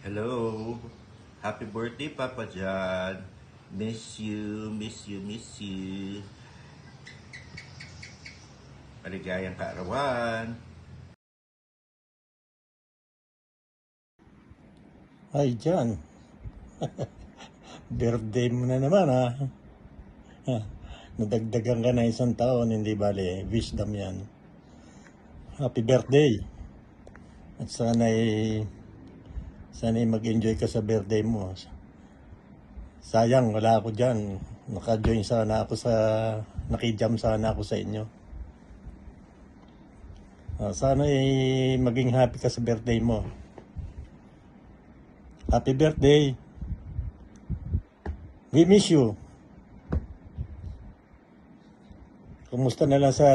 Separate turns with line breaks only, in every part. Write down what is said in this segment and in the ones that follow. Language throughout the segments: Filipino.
Hello. Happy birthday, Papa John. Miss you, miss you, miss you. Maligayang kaarawan.
Ay, John. Birthday mo na naman, ha? Nadagdagan ka na isang taon, hindi bali. Wisdom yan. Happy birthday. At sana'y mag-enjoy ka sa birthday mo. Sayang, wala ako dyan. Nakijam sana ako sa inyo. Sana'y maging happy ka sa birthday mo. Happy birthday. We miss you. Kumusta na lang sa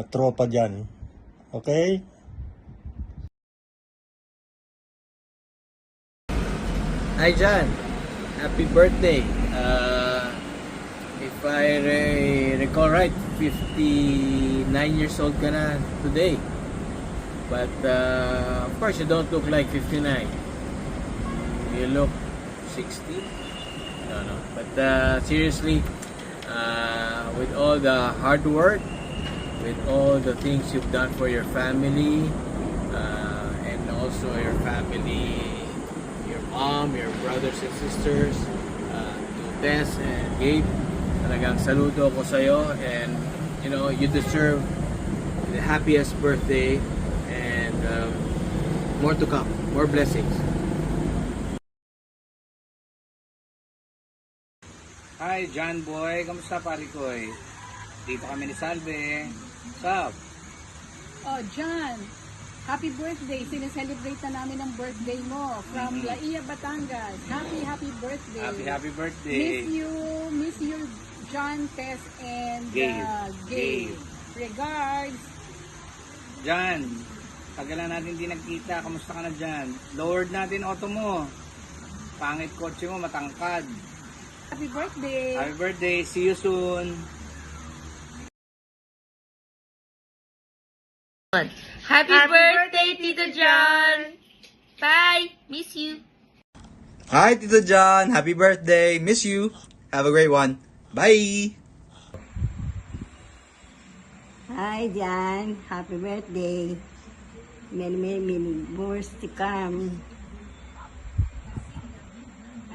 tropa dyan? Okay?
Hi John, happy birthday. If I recall right, 59 years old ka na today. But of course you don't look like 59. You look 60? No. But seriously, with all the hard work, with all the things you've done for your family, and also your family, your mom, your brothers and sisters, to Tess and Gabe, talagang saludo ko sa'yo, and you deserve the happiest birthday, and more to come, more blessings.
Hi, John Boy. Kamusta, pare ko? Dito kami ni Salve. What's up?
Oh, John, happy birthday. Sineselebrate na namin ang birthday mo from Laia, Batangas. Happy birthday.
Happy birthday.
Miss you, John, Tess, and
Gabe.
Regards.
John, tagal na natin di nagkita. Kamusta ka na dyan? Lowered natin auto mo. Pangit kotse mo, matangkad.
Happy birthday.
Happy birthday. See you soon.
Happy birthday, Tito John! Bye! Miss you!
Hi, Tito John. Happy birthday. Miss you. Have a great one. Bye.
Hi, Jan. Happy birthday. Many more to come.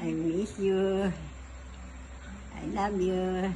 I miss you. I love you.